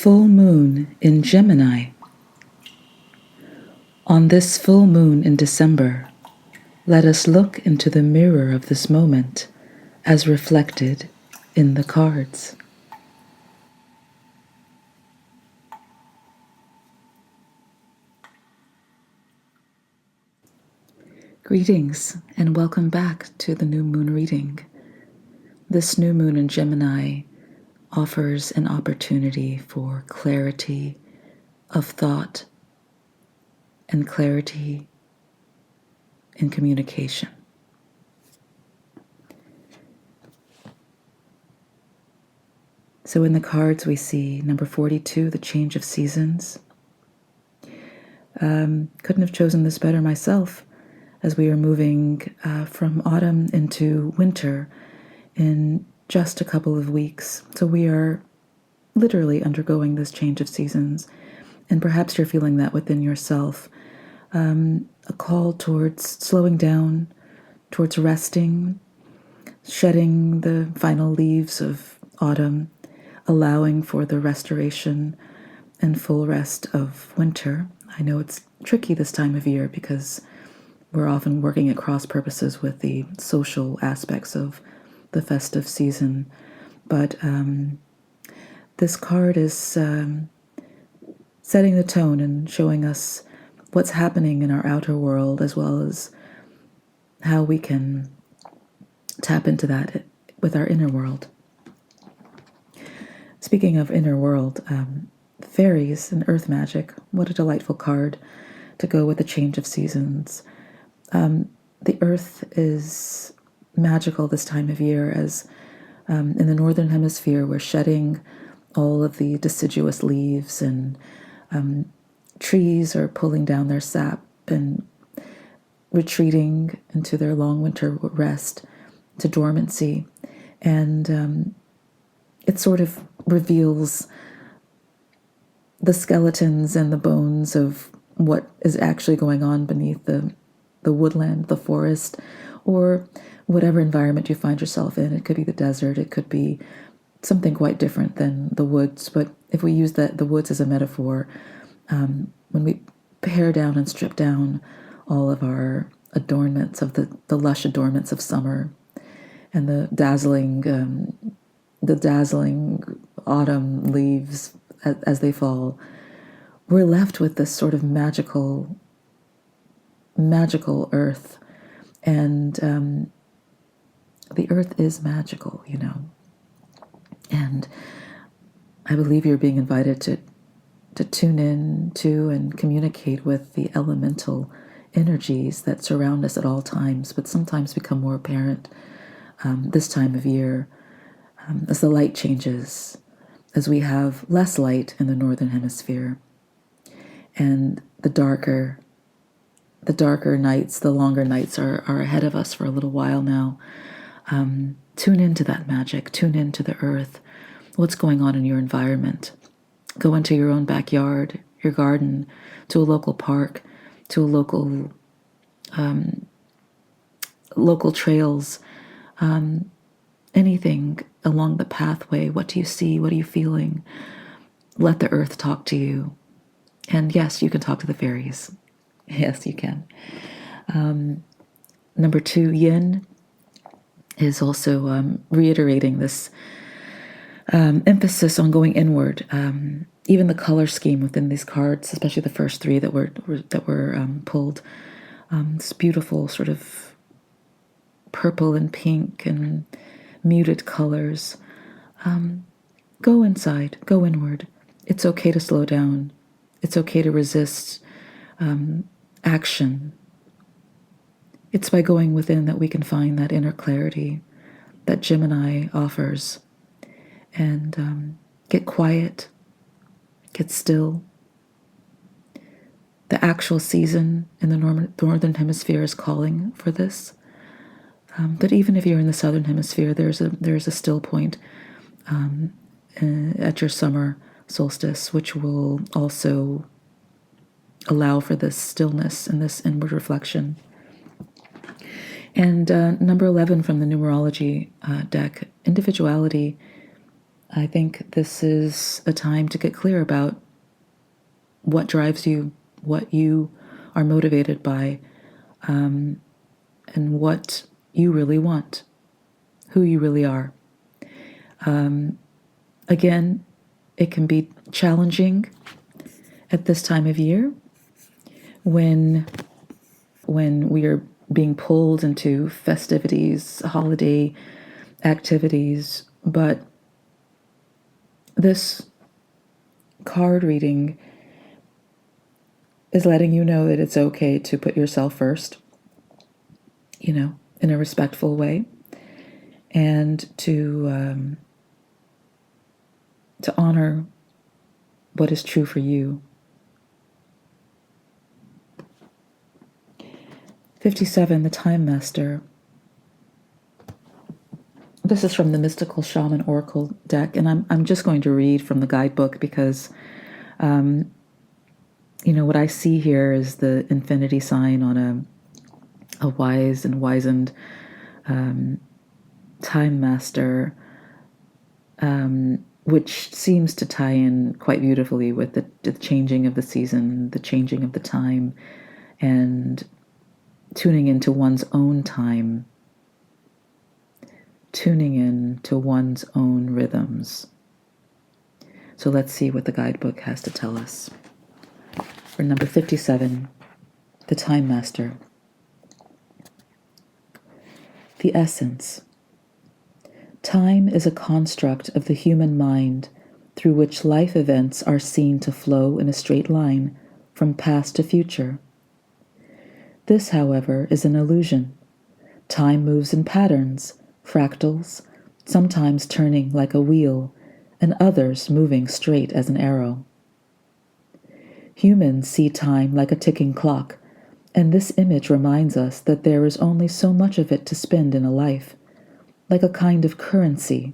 Full moon in Gemini. On this full moon in December, let us look into the mirror of this moment as reflected in the cards. Greetings and welcome back to the new moon reading. This new moon in Gemini offers an opportunity for clarity of thought and clarity in communication. So in the cards we see number 42, the change of seasons. Couldn't have chosen this better myself, as we are moving from autumn into winter in just a couple of weeks. So we are literally undergoing this change of seasons, and perhaps you're feeling that within yourself. A call towards slowing down, towards resting, shedding the final leaves of autumn, allowing for the restoration and full rest of winter. I know it's tricky this time of year because we're often working at cross purposes with the social aspects of the festive season, but this card is setting the tone and showing us what's happening in our outer world, as well as how we can tap into that with our inner world. Speaking of inner world, fairies and earth magic, what a delightful card to go with the change of seasons. The earth is magical this time of year, as in the northern hemisphere we're shedding all of the deciduous leaves, and trees are pulling down their sap and retreating into their long winter rest, to dormancy. And it sort of reveals the skeletons and the bones of what is actually going on beneath the woodland, the forest, or whatever environment you find yourself in. It could be the desert, it could be something quite different than the woods. But if we use the woods as a metaphor, when we pare down and strip down all of our adornments of the lush adornments of summer and the dazzling autumn leaves as they fall, we're left with this sort of magical earth. And the earth is magical, and I believe you're being invited to tune in to and communicate with the elemental energies that surround us at all times, but sometimes become more apparent this time of year, as the light changes, as we have less light in the northern hemisphere, and the darker nights, the longer nights are ahead of us for a little while now. Tune into that magic, tune into the earth, what's going on in your environment. Go into your own backyard, your garden, to a local park, to a local trails, anything along the pathway. What do you see? What are you feeling? Let the earth talk to you. And yes, you can talk to the fairies. Yes, you can. Number 2, yin, is also reiterating this emphasis on going inward. Even the color scheme within these cards, especially the first 3 that were pulled, this beautiful sort of purple and pink and muted colors. Go inside, go inward. It's okay to slow down. It's okay to resist action. It's by going within that we can find that inner clarity that Gemini offers, and get quiet, get still. The actual season in the northern hemisphere is calling for this, but even if you're in the southern hemisphere, there's a still point at your summer solstice, which will also allow for this stillness and this inward reflection. And number 11 from the numerology deck, individuality I think this is a time to get clear about what drives you, what you are motivated by, and what you really want, who you really are. Again, it can be challenging at this time of year when we are being pulled into festivities, holiday activities, but this card reading is letting you know that it's okay to put yourself first, in a respectful way, and to honor what is true for you. 57, the Time Master. This is from the Mystical Shaman Oracle deck, and I'm just going to read from the guidebook because, what I see here is the infinity sign on a wise and wizened Time Master, which seems to tie in quite beautifully with the changing of the season, the changing of the time, and tuning into one's own time, tuning in to one's own rhythms. So let's see what the guidebook has to tell us. For number 57, the Time Master. The essence. Time is a construct of the human mind through which life events are seen to flow in a straight line from past to future. This, however, is an illusion. Time moves in patterns, fractals, sometimes turning like a wheel, and others moving straight as an arrow. Humans see time like a ticking clock, and this image reminds us that there is only so much of it to spend in a life, like a kind of currency.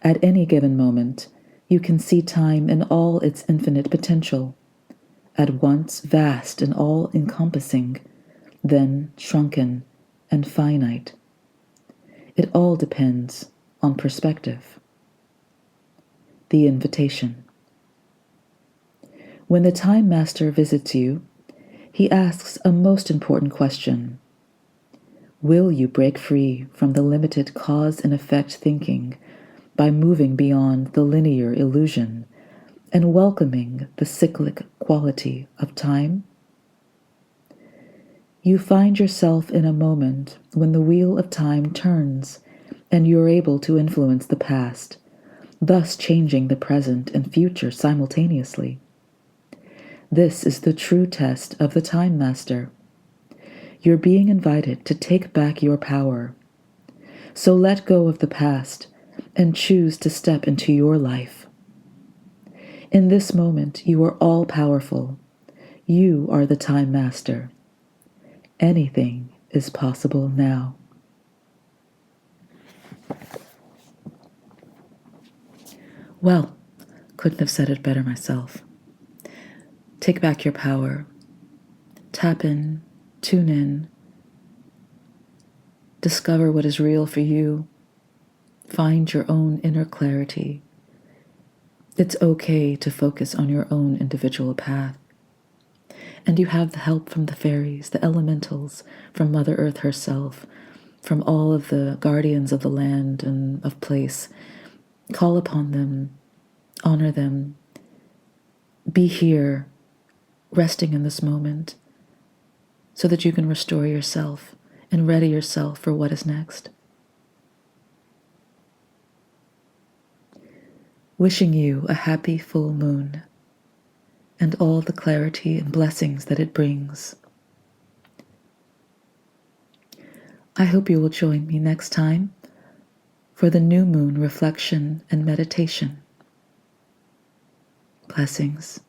At any given moment, you can see time in all its infinite potential, at once vast and all-encompassing, then shrunken and finite. It all depends on perspective. The invitation. When the Time Master visits you, he asks a most important question. Will you break free from the limited cause and effect thinking by moving beyond the linear illusion and welcoming the cyclic quality of time? You find yourself in a moment when the wheel of time turns and you're able to influence the past, thus changing the present and future simultaneously. This is the true test of the Time Master. You're being invited to take back your power. So let go of the past and choose to step into your life. In this moment, you are all powerful. You are the Time Master. Anything is possible now. Well, couldn't have said it better myself. Take back your power. Tap in, tune in. Discover what is real for you. Find your own inner clarity. It's okay to focus on your own individual path. And you have the help from the fairies, the elementals, from Mother Earth herself, from all of the guardians of the land and of place. Call upon them, honor them. Be here, resting in this moment, so that you can restore yourself and ready yourself for what is next. Wishing you a happy full moon and all the clarity and blessings that it brings. I hope you will join me next time for the new moon reflection and meditation. Blessings.